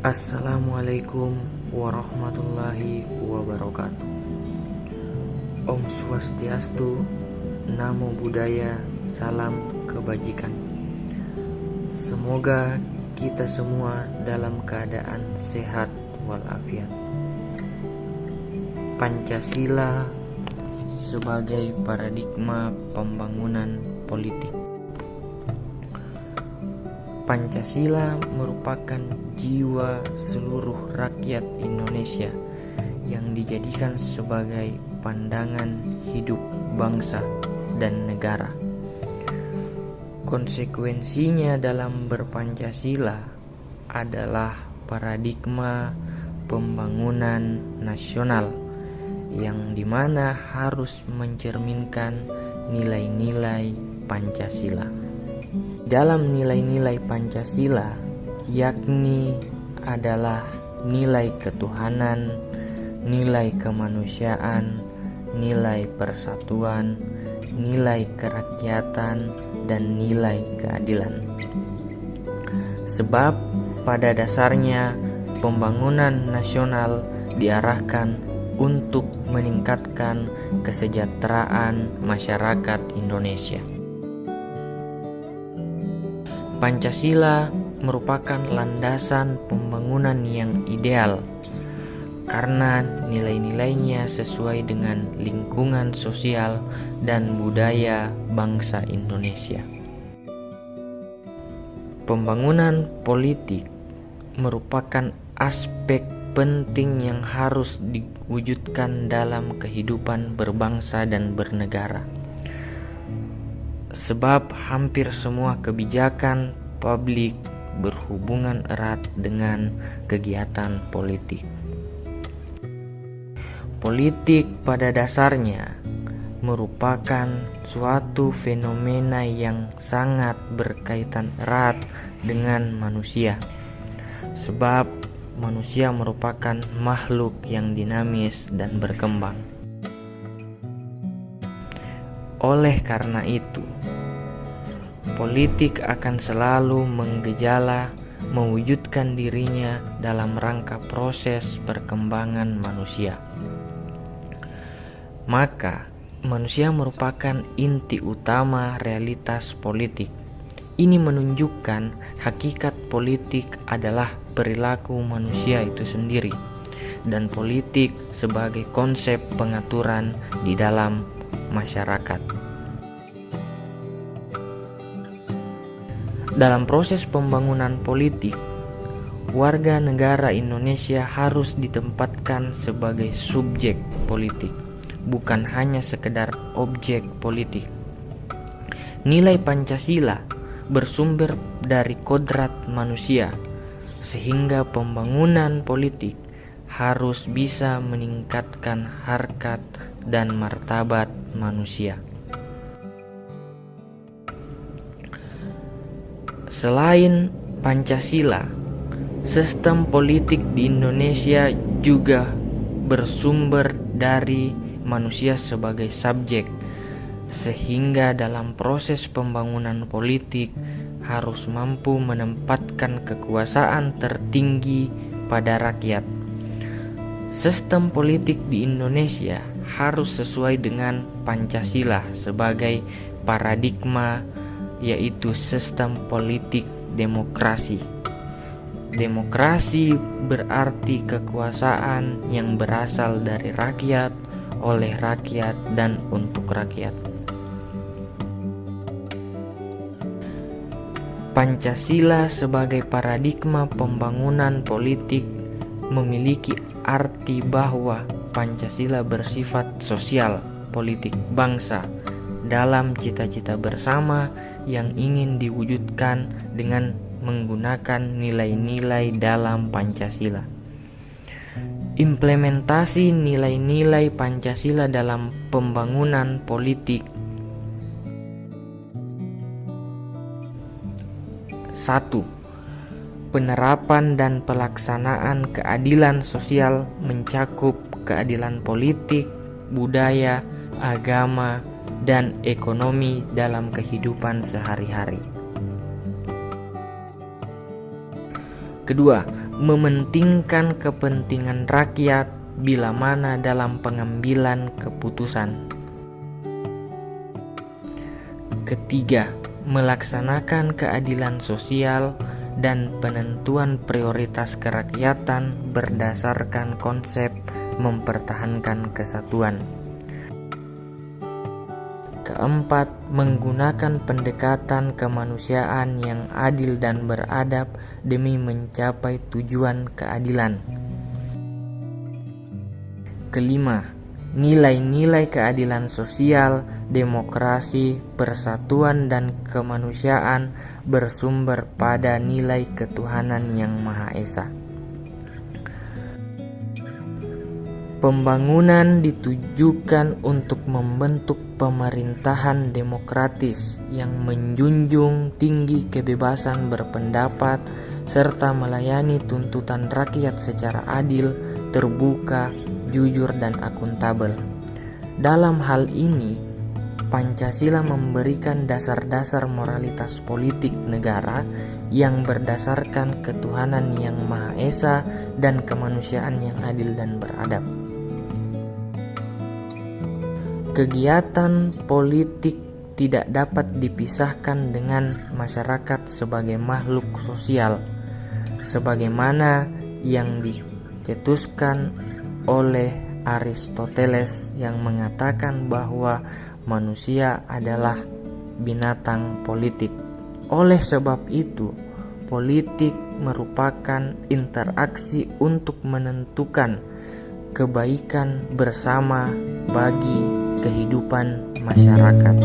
Assalamualaikum warahmatullahi wabarakatuh. Om Swastiastu, Namo Buddhaya, salam kebajikan. Semoga kita semua dalam keadaan sehat walafiat. Pancasila sebagai paradigma pembangunan politik. Pancasila merupakan jiwa seluruh rakyat Indonesia yang dijadikan sebagai pandangan hidup bangsa dan negara. Konsekuensinya dalam berpancasila adalah paradigma pembangunan nasional yang dimana harus mencerminkan nilai-nilai Pancasila. Dalam nilai-nilai Pancasila, yakni adalah nilai ketuhanan, nilai kemanusiaan, nilai persatuan, nilai kerakyatan, dan nilai keadilan. Sebab pada dasarnya pembangunan nasional diarahkan untuk meningkatkan kesejahteraan masyarakat Indonesia. Pancasila merupakan landasan pembangunan yang ideal karena nilai-nilainya sesuai dengan lingkungan sosial dan budaya bangsa Indonesia. Pembangunan politik merupakan aspek penting yang harus diwujudkan dalam kehidupan berbangsa dan bernegara. Sebab hampir semua kebijakan publik berhubungan erat dengan kegiatan politik. Politik pada dasarnya merupakan suatu fenomena yang sangat berkaitan erat dengan manusia. Sebab manusia merupakan makhluk yang dinamis dan berkembang. Oleh karena itu, politik akan selalu menggejala mewujudkan dirinya dalam rangka proses perkembangan manusia. Maka, manusia merupakan inti utama realitas politik. Ini menunjukkan hakikat politik adalah perilaku manusia itu sendiri, dan politik sebagai konsep pengaturan di dalam masyarakat. Dalam proses pembangunan politik, warga negara Indonesia harus ditempatkan sebagai subjek politik, bukan hanya sekedar objek politik. Nilai Pancasila bersumber dari kodrat manusia, sehingga pembangunan politik harus bisa meningkatkan harkat dan martabat manusia. Selain Pancasila, sistem politik di Indonesia juga bersumber dari manusia sebagai subjek, sehingga dalam proses pembangunan politik harus mampu menempatkan kekuasaan tertinggi pada rakyat. Sistem politik di Indonesia harus sesuai dengan Pancasila sebagai paradigma, yaitu sistem politik demokrasi. Demokrasi berarti kekuasaan yang berasal dari rakyat, oleh rakyat, dan untuk rakyat. Pancasila sebagai paradigma pembangunan politik memiliki arti bahwa Pancasila bersifat sosial, politik bangsa dalam cita-cita bersama yang ingin diwujudkan dengan menggunakan nilai-nilai dalam Pancasila. Implementasi nilai-nilai Pancasila dalam pembangunan politik. 1. Penerapan dan pelaksanaan keadilan sosial mencakup keadilan politik, budaya, agama, dan ekonomi dalam kehidupan sehari-hari. Kedua, mementingkan kepentingan rakyat bila mana dalam pengambilan keputusan. Ketiga, melaksanakan keadilan sosial dan penentuan prioritas kerakyatan berdasarkan konsep mempertahankan kesatuan. Keempat, menggunakan pendekatan kemanusiaan yang adil dan beradab demi mencapai tujuan keadilan. Kelima, nilai-nilai keadilan sosial, demokrasi, persatuan, dan kemanusiaan bersumber pada nilai ketuhanan yang Maha Esa. Pembangunan ditujukan untuk membentuk pemerintahan demokratis yang menjunjung tinggi kebebasan berpendapat serta melayani tuntutan rakyat secara adil, terbuka, jujur, dan akuntabel. Dalam hal ini, Pancasila memberikan dasar-dasar moralitas politik negara yang berdasarkan ketuhanan yang Maha Esa dan kemanusiaan yang adil dan beradab. Kegiatan politik tidak dapat dipisahkan dengan masyarakat sebagai makhluk sosial, sebagaimana yang dicetuskan oleh Aristoteles yang mengatakan bahwa manusia adalah binatang politik. Oleh sebab itu, politik merupakan interaksi untuk menentukan kebaikan bersama bagi kehidupan masyarakat.